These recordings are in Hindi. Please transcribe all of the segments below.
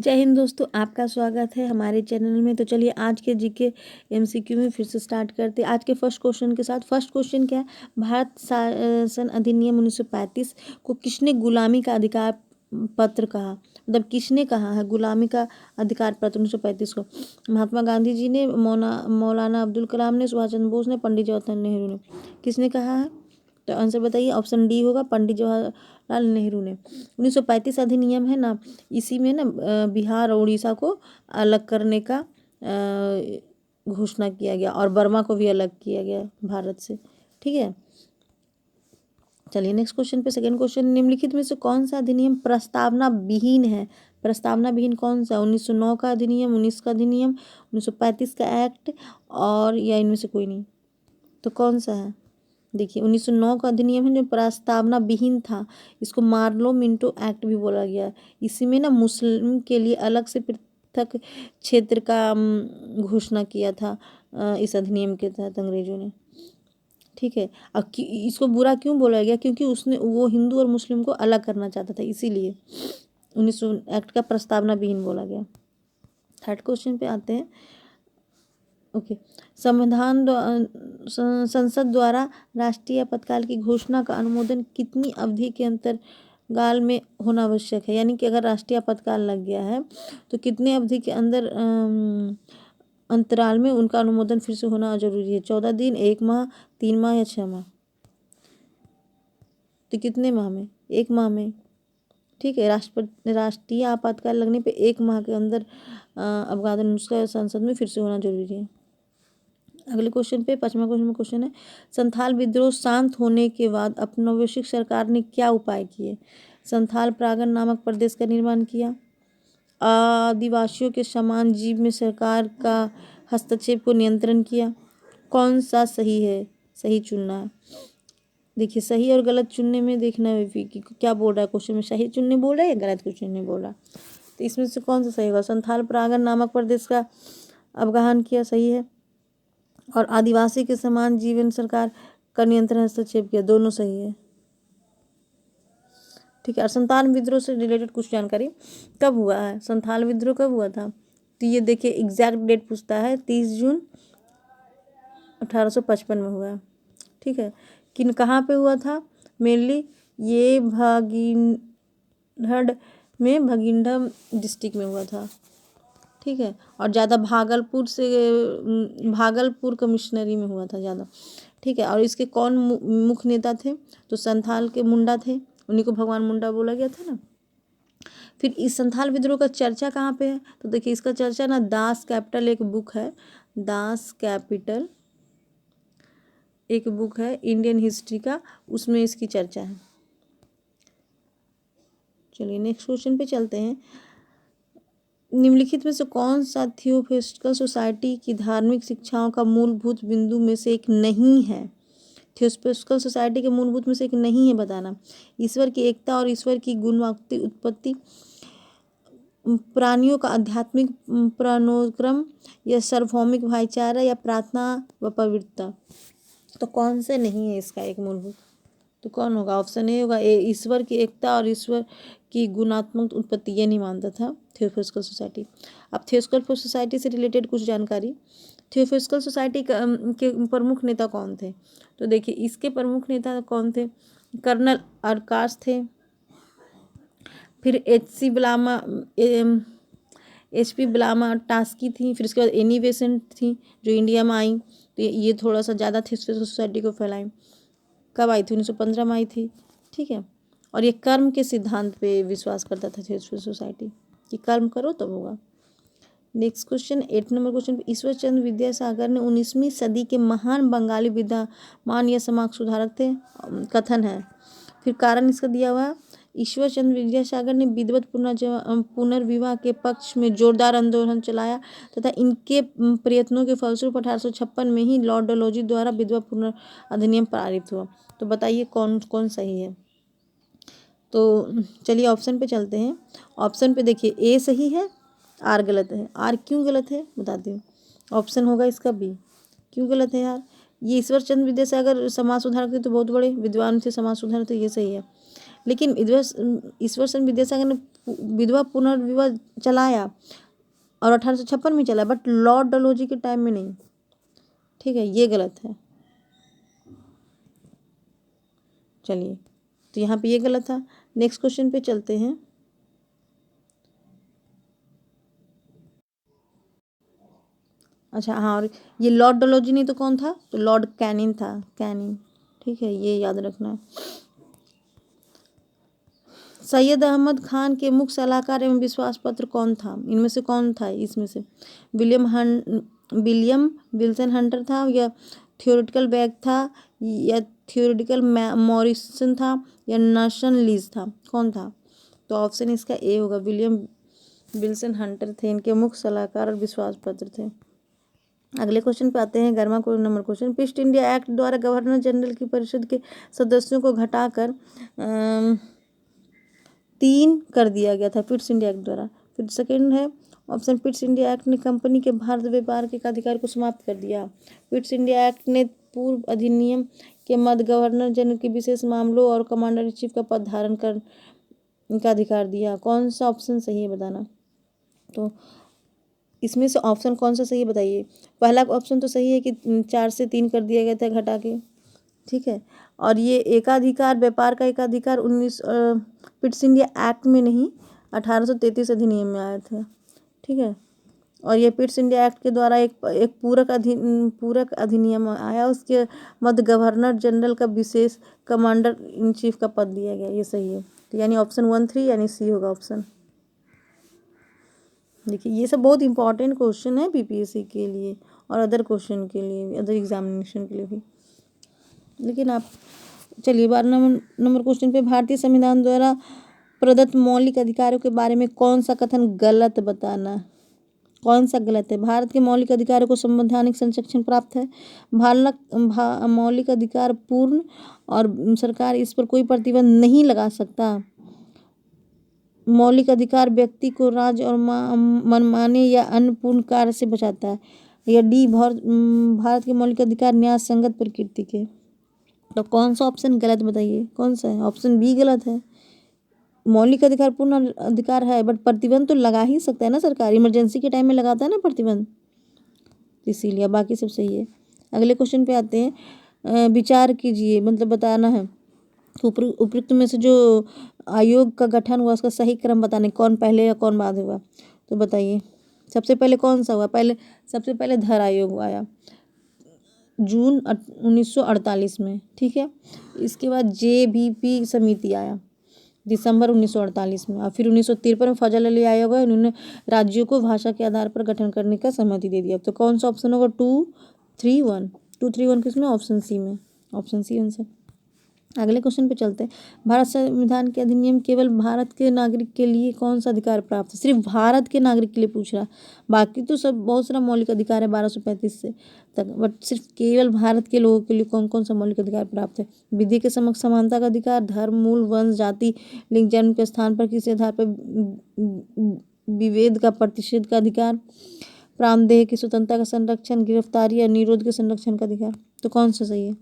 जय हिंद दोस्तों, आपका स्वागत है हमारे चैनल में। तो चलिए आज के जीके एमसीक्यू में फिर से स्टार्ट करते हैं आज के फर्स्ट क्वेश्चन के साथ। फर्स्ट क्वेश्चन क्या है? भारत शासन अधिनियम 1935 को किसने गुलामी का अधिकार पत्र कहा? मतलब किसने कहा है गुलामी का अधिकार पत्र 1935 को? महात्मा गांधी जी ने, मौलाना अब्दुल कलाम ने, सुभाष चंद्र बोस ने, पंडित जवाहरलाल नेहरू ने। किसने कहा है? तो आंसर बताइए। ऑप्शन डी होगा, पंडित जवाहरलाल नेहरू ने। 1935 अधिनियम है ना, इसी में ना बिहार और उड़ीसा को अलग करने का घोषणा किया गया और बर्मा को भी अलग किया गया भारत से। ठीक है, चलिए नेक्स्ट क्वेश्चन पे। सेकंड क्वेश्चन, निम्नलिखित में से कौन सा अधिनियम प्रस्तावना विहीन है? प्रस्तावना विहीन कौन सा? 1909 का अधिनियम, 19 का अधिनियम, 1935 का एक्ट और या इनमें से कोई नहीं? तो कौन सा है? देखिए 1909 का अधिनियम है जो प्रस्तावना विहीन था। इसको मार्लो मिंटो एक्ट भी बोला गया। इसी में ना मुस्लिम के लिए अलग से पृथक क्षेत्र का घोषणा किया था इस अधिनियम के तहत अंग्रेजों ने। ठीक है, अब इसको बुरा क्यों बोला गया? क्योंकि उसने वो हिंदू और मुस्लिम को अलग करना चाहता था, इसीलिए 1900 एक्ट का प्रस्तावना विहीन बोला गया। थर्ड क्वेश्चन पे आते हैं। ओके, संसद द्वारा राष्ट्रीय आपातकाल की घोषणा का अनुमोदन कितनी अवधि के अंतराल में होना आवश्यक है? यानी कि अगर राष्ट्रीय आपातकाल लग गया है तो कितने अवधि के अंदर अंतराल में उनका अनुमोदन फिर से होना जरूरी है? 14 दिन, 1 माह, 3 माह या 6 माह? तो कितने माह में? 1 माह में। ठीक है, राष्ट्रीय आपातकाल लगने पे 1 माह के अंदर अभिवादन उसका संसद में फिर से होना जरूरी है। अगले क्वेश्चन पे, पांचवा क्वेश्चन है, संथाल विद्रोह शांत होने के बाद औपनिवेशिक सरकार ने क्या उपाय किए? संथाल प्रांगण नामक प्रदेश का निर्माण किया, आदिवासियों के समान जीव में सरकार का हस्तक्षेप को नियंत्रण किया। कौन सा सही है? सही चुनना है। देखिए सही और गलत चुनने में देखना है कि क्या बोल रहा है क्वेश्चन में, सही चुनने बोल रहा है या गलत कुछ चुनने बोल रहा है। तो इसमें से कौन सा सही होगा? संथाल प्रांगण नामक प्रदेश का अवगाहन किया, सही है। और आदिवासी के समान जीवन सरकार का नियंत्रण हस्तक्षेप किया, दोनों सही है। ठीक है, और संथाल विद्रोह से रिलेटेड कुछ जानकारी कब हुआ है? संथाल विद्रोह कब हुआ था? तो ये देखिए एग्जैक्ट डेट पूछता है, 30 जून 1855 में हुआ है। ठीक है, किन कहाँ पे हुआ था? मेनली ये भगिंडा डिस्ट्रिक्ट में हुआ था। ठीक है, और ज़्यादा भागलपुर कमिश्नरी में हुआ था ज़्यादा। ठीक है, और इसके कौन मुख्य नेता थे? तो संथाल के मुंडा थे, उन्हीं को भगवान मुंडा बोला गया था ना। फिर इस संथाल विद्रोह का चर्चा कहाँ पे है? तो देखिए इसका चर्चा ना दास कैपिटल एक बुक है, दास कैपिटल एक बुक है इंडियन हिस्ट्री का, उसमें इसकी चर्चा है। चलिए नेक्स्ट क्वेश्चन पे चलते हैं। निम्नलिखित में से कौन सा थियोसॉफिकल सोसाइटी की धार्मिक शिक्षाओं का मूलभूत बिंदु में से एक नहीं है? थियोसॉफिकल सोसाइटी के मूलभूत में से एक नहीं है, बताना। ईश्वर की एकता और ईश्वर की गुणवाक्ति उत्पत्ति, प्राणियों का आध्यात्मिक प्राणोक्रम, या सार्वभौमिक भाईचारा, या प्रार्थना व पवित्रता। तो कौन से नहीं है इसका एक मूलभूत? तो कौन होगा? ऑप्शन ए होगा, ईश्वर की एकता और ईश्वर की गुणात्मक उत्पत्ति। ये नहीं मानता था थियोसॉफिकल सोसाइटी। अब थियोसॉफिकल सोसाइटी से रिलेटेड कुछ जानकारी। थियोसॉफिकल सोसाइटी के प्रमुख नेता कौन थे? तो देखिए इसके प्रमुख नेता कौन थे? कर्नल अरकाश थे, फिर HP ब्लामा टास्की थी, फिर इसके बाद एनी बेसेंट थी जो इंडिया में आई। तो ये थोड़ा सा ज़्यादा थियोसॉफिकल सोसाइटी को फैलाई। कब आई थी? 1915 में आई थी। ठीक है, और ये कर्म के सिद्धांत पे विश्वास करता था थियोसॉफिकल सोसाइटी कि कर्म करो तब होगा। Next question, 8 number question, Ishwar Chandra Vidyasagar ने 19वीं सदी के महान बंगाली विद्वान या समाज सुधारक थे, कथन है। फिर कारण इसका दिया हुआ, ईश्वर चंद्र विद्यासागर ने विधिवत पुनर्विवाह के पक्ष में जोरदार आंदोलन चलाया तथा इनके प्रयत्नों के फलस्वरूप 1856 में ही लॉर्ड डलहौजी द्वारा विधवा अधिनियम पारित हुआ। तो बताइए कौन कौन सही है? तो चलिए ऑप्शन पे चलते हैं। ऑप्शन पे देखिए ए सही है, आर गलत है। आर क्यों गलत है बताती हूँ। ऑप्शन होगा इसका बी। क्यों गलत है यार? ये ईश्वर चंद्र विद्यासागर समाज सुधारक थे तो बहुत बड़े विद्वान थे, समाज सुधारक थे, ये सही है। लेकिन ईश्वर चंद्र विद्यासागर ने विधवा पुनर्विवाह चलाया और 1856 में चला, बट लॉर्ड डलहौजी के टाइम में नहीं। ठीक है, ये गलत है। चलिए, तो यहाँ पे ये गलत था। नेक्स्ट क्वेश्चन पे चलते हैं। अच्छा हाँ, और ये लॉर्ड डलहौजी नहीं तो कौन था? तो लॉर्ड कैनिंग था, कैनिंग। ठीक है, ये याद रखना। सैयद अहमद खान के मुख्य सलाहकार एवं विश्वास पत्र कौन था? इनमें से कौन था? इसमें से विलियम विल्सन हंटर था, या थियोरेटिकल बैग था, या थियोरेटिकल मॉरिसन था, या नशन लीज था? कौन था? तो ऑप्शन इसका ए होगा, विलियम विल्सन हंटर थे इनके मुख्य सलाहकार और विश्वास पत्र थे। अगले क्वेश्चन पे आते हैं, 11वां number question. East India Act द्वारा गवर्नर जनरल की परिषद के सदस्यों को घटाकर 3 कर दिया गया था ईस्ट इंडिया एक्ट द्वारा। फिर सेकंड है ऑप्शन, ईस्ट इंडिया एक्ट ने कंपनी के भारत व्यापार के अधिकार को समाप्त कर दिया। ईस्ट इंडिया एक्ट ने पूर्व अधिनियम के मध्य गवर्नर जनरल के विशेष मामलों और कमांडर इन चीफ का पद धारण कर का अधिकार दिया। कौन सा ऑप्शन सही है बताना। तो इसमें से ऑप्शन कौन सा सही है बताइए। पहला ऑप्शन तो सही है कि 4 से 3 कर दिया गया था घटा के। ठीक है, और ये एकाधिकार, व्यापार का एकाधिकार ईस्ट इंडिया एक्ट में नहीं, 1833 अधिनियम में आया था। ठीक है, और ये ईस्ट इंडिया एक्ट के द्वारा एक पूरक अधिनियम आया, उसके मध्य गवर्नर जनरल का विशेष कमांडर इन चीफ का पद दिया गया। ये सही है, तो यानी ऑप्शन 1, 3 यानी सी होगा ऑप्शन। देखिए, ये सब बहुत इंपॉर्टेंट क्वेश्चन है बीपीएससी के लिए और अदर क्वेश्चन के लिए, अदर एग्जामिनेशन के लिए भी। लेकिन आप चलिए 12 नंबर क्वेश्चन पे, भारतीय संविधान द्वारा प्रदत्त मौलिक अधिकारों के बारे में कौन सा कथन गलत बताना। कौन सा गलत है? भारत के मौलिक अधिकारों को संवैधानिक संरक्षण प्राप्त है। मौलिक अधिकार पूर्ण और सरकार इस पर कोई प्रतिबंध नहीं लगा सकता। मौलिक अधिकार व्यक्ति को राज्य और मनमाने या अन्य पूर्ण कार्य से बचाता है। या डी, भारत के मौलिक अधिकार न्याय संगत प्रकृति के। तो कौन सा ऑप्शन गलत बताइए, कौन सा है? ऑप्शन बी गलत है। मौलिक अधिकार पूर्ण अधिकार है, बट प्रतिबंध तो लगा ही सकता है ना सरकार, इमरजेंसी के टाइम में लगाता है ना प्रतिबंध, इसीलिए। बाकी सब सही है। अगले क्वेश्चन पे आते हैं। विचार कीजिए, मतलब बताना है उपयुक्त में से जो आयोग का गठन हुआ उसका सही क्रम बताने, कौन पहले या कौन बाद हुआ। तो बताइए, सबसे पहले कौन सा हुआ? सबसे पहले धर आयोग आया जून 1948 में। ठीक है, इसके बाद JBP समिति आया दिसंबर 1948 में, और फिर 1953 में फजल अली आयोग है, उन्होंने राज्यों को भाषा के आधार पर गठन करने का सहमति दे दिया। तो कौन सा ऑप्शन होगा? 2, 3, 1। 2, 3, 1 किसमें? ऑप्शन सी में, ऑप्शन सी आंसर। अगले क्वेश्चन पे चलते हैं। भारत संविधान के अधिनियम केवल भारत के नागरिक के लिए कौन सा अधिकार प्राप्त है? सिर्फ भारत के नागरिक के लिए पूछ रहा, बाकी तो सब बहुत सारा मौलिक अधिकार है 1235 से तक, बट सिर्फ केवल भारत के लोगों के लिए कौन कौन सा मौलिक अधिकार प्राप्त है? विधि के समक्ष समानता का अधिकार, धर्म, मूल, वंश, जाति, लिंग, जन्म के स्थान पर किसी आधार पर विभेद का प्रतिषेध का अधिकार, प्राणदेह की स्वतंत्रता का संरक्षण, गिरफ्तारी या निरोध के संरक्षण का अधिकार। तो कौन सा सही है?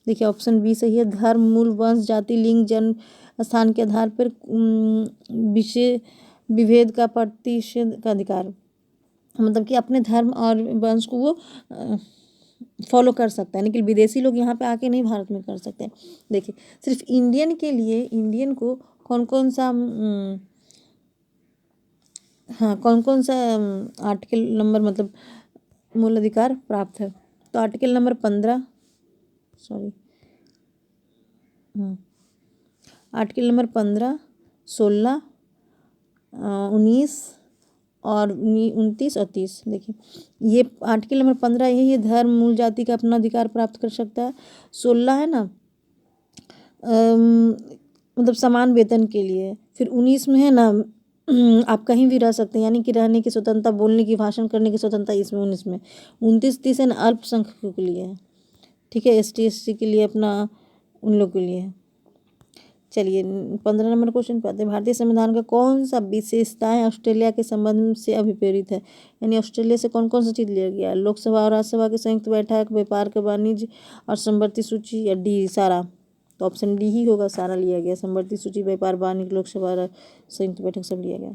देखिए, ऑप्शन बी सही है। धर्म, मूल, वंश, जाति, लिंग, जन्म स्थान के आधार पर विषय विभेद का प्रतिषेध का अधिकार, मतलब कि अपने धर्म और वंश को वो फॉलो कर सकता है, लेकिन विदेशी लोग यहाँ पे आके नहीं भारत में कर सकते। देखिए, सिर्फ इंडियन के लिए, इंडियन को कौन कौन सा कौन कौन सा आर्टिकल नंबर, मतलब मूल अधिकार प्राप्त है? तो article number 15, sorry, article number 15, 16, 19 और 29 और 30। देखिए, ये आर्टिकल नंबर 15 यही है, धर्म, मूल, जाति का अपना अधिकार प्राप्त कर सकता है। 16 है ना, मतलब समान वेतन के लिए। फिर 19 में है ना, आप कहीं भी रह सकते हैं, यानी कि रहने की स्वतंत्रता, बोलने की, भाषण करने की स्वतंत्रता, इसमें 19 में। 29, 30 है ना, अल्पसंख्यकों के लिए है। ठीक है, ST SC के लिए अपना, उन लोग के लिए है। चलिए 15 नंबर क्वेश्चन पे आते हैं। भारतीय संविधान का कौन सा विशेषताएं ऑस्ट्रेलिया के संबंध से अभिप्रेरित है? यानी ऑस्ट्रेलिया से कौन कौन सा चीज़ लिया गया है? लोकसभा और राज्यसभा की संयुक्त बैठक, व्यापार के वाणिज्य और संवर्ती सूची, या डी सारा? तो ऑप्शन डी ही होगा, सारा लिया गया। संवर्ती सूची, व्यापार, वाणिज्य, लोकसभा संयुक्त बैठक सब लिया गया।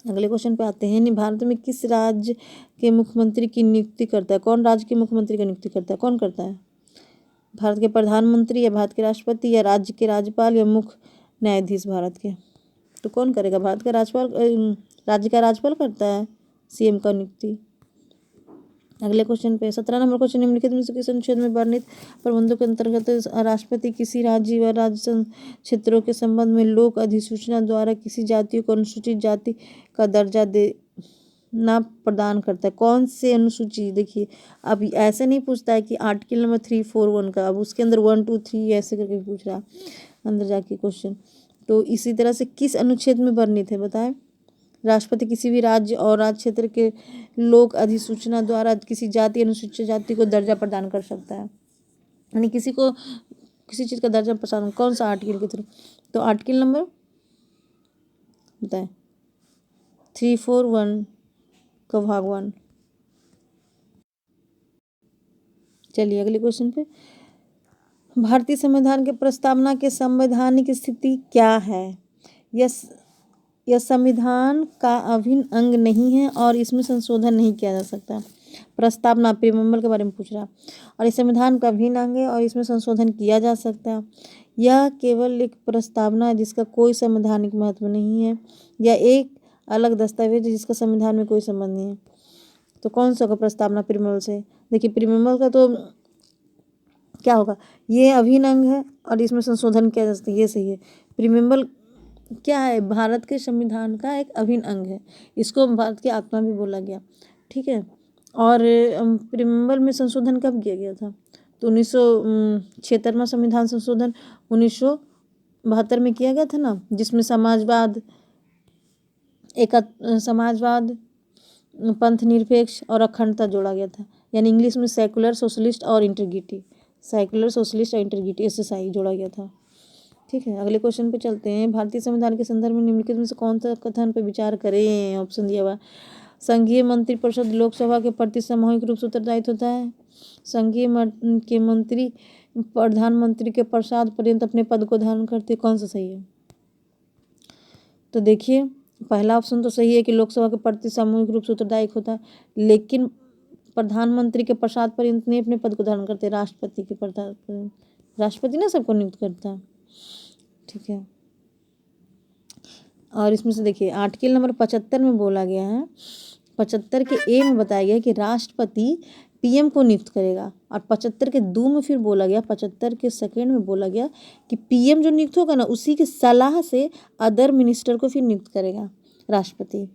अगले क्वेश्चन पे आते हैं। भारत में किस राज्य के मुख्यमंत्री की नियुक्ति करता है? कौन राज्य के मुख्यमंत्री की नियुक्ति करता है? कौन करता है? भारत के प्रधानमंत्री, या भारत के राष्ट्रपति, या राज्य के राज्यपाल, या मुख्य न्यायाधीश भारत के? तो कौन करेगा? भारत का राज्य का राज्यपाल करता है सीएम का नियुक्ति। अगले क्वेश्चन पे 17 नंबर क्वेश्चन, निम्नलिखित में से किस अनुच्छेद में वर्णित प्रबंधों के अंतर्गत राष्ट्रपति किसी राज्य व राज्य क्षेत्रों के संबंध में लोक अधिसूचना द्वारा किसी जाति को अनुसूचित जाति का दर्जा देना प्रदान करता है? कौन से अनुसूची? देखिए अब ऐसे नहीं पूछता है कि आर्टिकल नंबर 341 का, अब उसके अंदर 1 2 3 ऐसे करके पूछ रहा है अंदर जाके क्वेश्चन। तो इसी तरह से किस अनुच्छेद में वर्णित है बताएं? राष्ट्रपति किसी भी राज्य और राज्य क्षेत्र के लोक अधिसूचना द्वारा किसी जाति, अनुसूचित जाति को दर्जा प्रदान कर सकता है, यानी किसी को किसी चीज़ का दर्जा प्रदान। कौन सा आर्टिकल के थ्रू? तो आर्टिकल नंबर बताएं 341 का भाग 1। चलिए अगले क्वेश्चन पे, भारतीय संविधान के प्रस्तावना के संवैधानिक स्थिति क्या है? यह संविधान का अभिन्न अंग नहीं है और इसमें संशोधन नहीं किया जा सकता। प्रस्तावना प्रीएम्बल के बारे में पूछ रहा, और इस संविधान का अभिन्न अंग है और इसमें संशोधन किया जा सकता है। यह केवल एक प्रस्तावना है जिसका कोई संवैधानिक महत्व नहीं है। यह एक अलग दस्तावेज है जिसका संविधान में कोई संबंध नहीं है। तो कौन सा होगा प्रस्तावना प्रीएम्बल से? देखिए प्रीएम्बल का तो क्या होगा, ये अभिन्न अंग है और इसमें संशोधन किया जा सकता है, ये सही है। प्रीएम्बल क्या है? भारत के संविधान का एक अभिन्न अंग है, इसको भारत की आत्मा भी बोला गया, ठीक है। और प्रीएम्बल में संशोधन कब किया गया था? तो 1976 में संविधान संशोधन 1972 में किया गया था ना, जिसमें समाजवाद, पंथ निरपेक्ष और अखंडता जोड़ा गया था, यानी इंग्लिश में सेकुलर, सोशलिस्ट और इंटीग्रिटी, SSI जोड़ा गया था, ठीक है। अगले क्वेश्चन पे चलते हैं। भारतीय संविधान के संदर्भ में निम्नलिखित में से कौन सा कथन पर विचार करें? ऑप्शन दिया हुआ, संघीय मंत्रिपरिषद लोकसभा के प्रति सामूहिक रूप से उत्तरदायित्व होता है। संघीय के मंत्री प्रधानमंत्री के प्रसाद पर्यंत अपने पद को धारण करते। कौन सा सही है? तो देखिए पहला ऑप्शन तो सही है कि लोकसभा के प्रति सामूहिक रूप से उत्तरदायित्व होता है, लेकिन प्रधानमंत्री के प्रसाद पर्यंत नहीं अपने पद को धारण करते, राष्ट्रपति के प्रसाद पर्यंत। राष्ट्रपति ना सबको नियुक्त करता है, ठीक है। और इसमें से देखिए आर्टिकल नंबर 75 में बोला गया है, 75 के ए में बताया गया है कि राष्ट्रपति पीएम को नियुक्त करेगा, और 75 के 2 में फिर बोला गया, 75 के सेकेंड में बोला गया कि पीएम जो नियुक्त होगा ना उसी की सलाह से अदर मिनिस्टर को फिर नियुक्त करेगा राष्ट्रपति।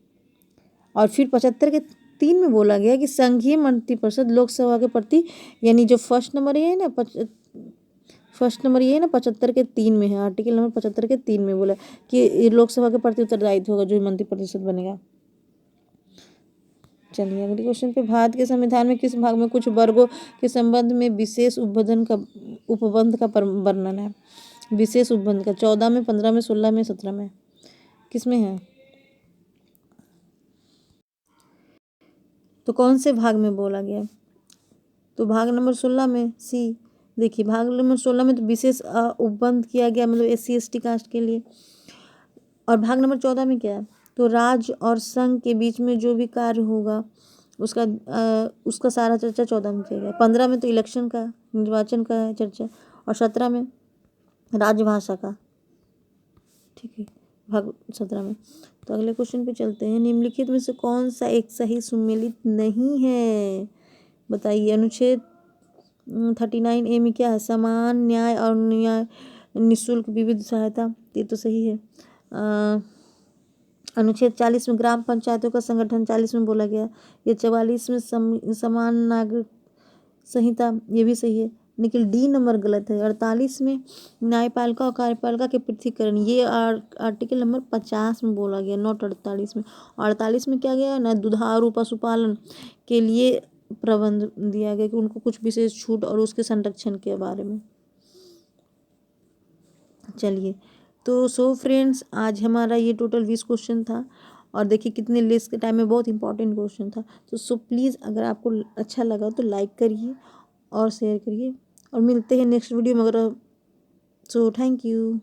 और फिर 75 के 3 में बोला गया कि संघीय मंत्रिपरिषद लोकसभा के प्रति, यानी जो फर्स्ट नंबर ये है ना 75 के 3 में है, आर्टिकल नंबर 75 के 3 में बोला कि लोकसभा के प्रति उत्तरदायित्व होगा जो मंत्रिपरिषद बनेगा। चलिए अगले क्वेश्चन पे, भारत के संविधान में किस भाग में कुछ वर्गों के संबंध में विशेष उपबंध का वर्णन है? विशेष उपबंध का 14 में, 15 में, 16 में, 17 में, किस में है? तो कौन से भाग में बोला गया? तो भाग नंबर 16 में, सी। देखिए भाग नंबर 16 में तो विशेष उपबंध किया गया, मतलब SC/ST कास्ट के लिए। और भाग नंबर 14 में क्या है? तो राज्य और संघ के बीच में जो भी कार्य होगा उसका सारा चर्चा 14 में किया गया। 15 में तो इलेक्शन का, निर्वाचन का है चर्चा, और 17 में राजभाषा का, ठीक है, भाग 17 में। तो अगले क्वेश्चन पे चलते हैं। निम्नलिखित में से कौन सा एक सही सुमेलित नहीं है? बताइए। अनुच्छेद 39A में क्या है? समान न्याय और निःशुल्क विविध सहायता, ये तो सही है। अनुच्छेद 40 में ग्राम पंचायतों का संगठन 40 में बोला गया। ये 44 में समान नागरिक संहिता, ये भी सही है, लेकिन डी नंबर गलत है। 48 में न्यायपालिका और कार्यपालिका के पृथकीकरण, ये आर्टिकल नंबर 50 में बोला गया, नॉट 48 में। 48 में क्या गया ना, दुधारू पशुपालन के लिए प्रबंध दिया गया कि उनको कुछ विशेष छूट और उसके संरक्षण के बारे में। चलिए तो फ्रेंड्स आज हमारा ये टोटल 20 क्वेश्चन था, और देखिए कितने लेस के टाइम में बहुत इंपॉर्टेंट क्वेश्चन था। तो प्लीज़ अगर आपको अच्छा लगा तो लाइक करिए और शेयर करिए, और मिलते हैं नेक्स्ट वीडियो में। अगर सो थैंक यू।